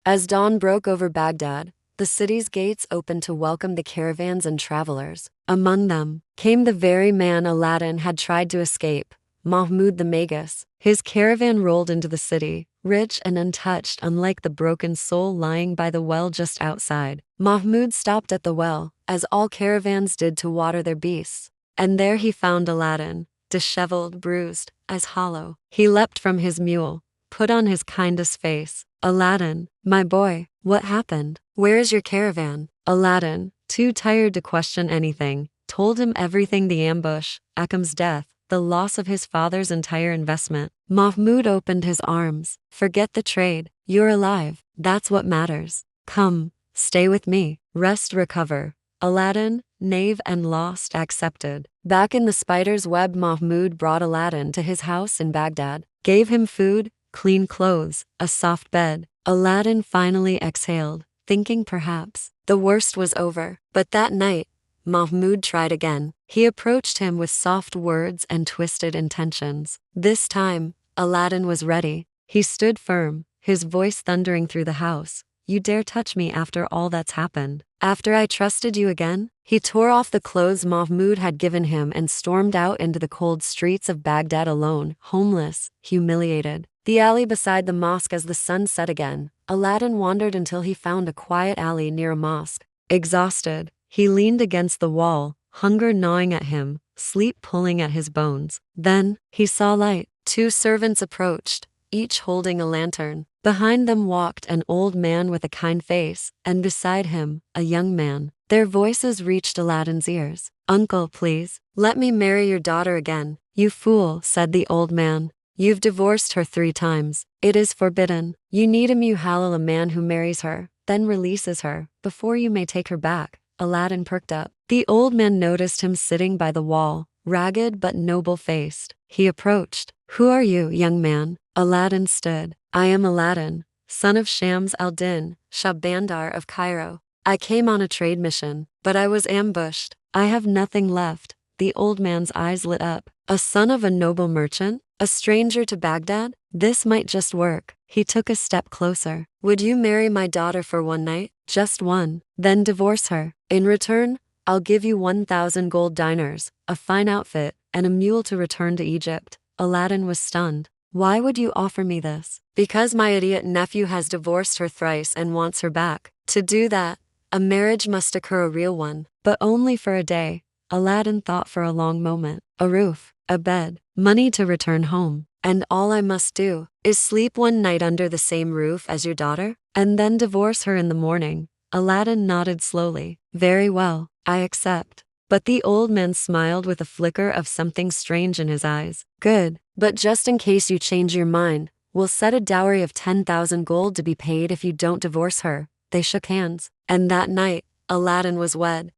As dawn broke over Baghdad, the city's gates opened to welcome the caravans and travelers. Among them came the very man Aladdin had tried to escape, Mahmud the Magus. His caravan rolled into the city, rich and untouched, unlike the broken soul lying by the well just outside. Mahmud stopped at the well, as all caravans did to water their beasts. And there he found Aladdin, disheveled, bruised, as hollow. He leapt from his mule, put on his kindest face. "Aladdin, my boy, what happened? Where is your caravan?" Aladdin, too tired to question anything, told him everything: the ambush, Akam's death, the loss of his father's entire investment. Mahmud opened his arms. "Forget the trade. You're alive. That's what matters. Come, stay with me. Rest, recover." Aladdin, knave and lost, accepted. Back in the spider's web, Mahmud brought Aladdin to his house in Baghdad, gave him food, clean clothes, a soft bed. Aladdin finally exhaled, thinking perhaps the worst was over. But that night, Mahmud tried again. He approached him with soft words and twisted intentions. This time, Aladdin was ready. He stood firm, his voice thundering through the house. "You dare touch me after all that's happened? After I trusted you again?" He tore off the clothes Mahmud had given him and stormed out into the cold streets of Baghdad alone, homeless, humiliated. The alley beside the mosque. As the sun set again, Aladdin wandered until he found a quiet alley near a mosque. Exhausted, he leaned against the wall, hunger gnawing at him, sleep pulling at his bones. Then, he saw light. Two servants approached, each holding a lantern. Behind them walked an old man with a kind face, and beside him, a young man. Their voices reached Aladdin's ears. "Uncle, please, let me marry your daughter again." "You fool," said the old man. "You've divorced her 3 times. It is forbidden. You need a muhalal, a man who marries her, then releases her, before you may take her back." Aladdin perked up. The old man noticed him sitting by the wall, ragged but noble-faced. He approached. "Who are you, young man?" Aladdin stood. "I am Aladdin, son of Shams al-Din, Shahbandar of Cairo. I came on a trade mission, but I was ambushed. I have nothing left." The old man's eyes lit up. A son of a noble merchant? A stranger to Baghdad? This might just work. He took a step closer. "Would you marry my daughter for one night? Just one. Then divorce her. In return, I'll give you 1,000 gold dinars, a fine outfit, and a mule to return to Egypt." Aladdin was stunned. "Why would you offer me this?" "Because my idiot nephew has divorced her thrice and wants her back. To do that, a marriage must occur, a real one." But only for a day. Aladdin thought for a long moment. "A roof, a bed, money to return home. And all I must do is sleep one night under the same roof as your daughter, and then divorce her in the morning." Aladdin nodded slowly. "Very well, I accept." But the old man smiled with a flicker of something strange in his eyes. "Good, but just in case you change your mind, we'll set a dowry of 10,000 gold to be paid if you don't divorce her." They shook hands. And that night, Aladdin was wed.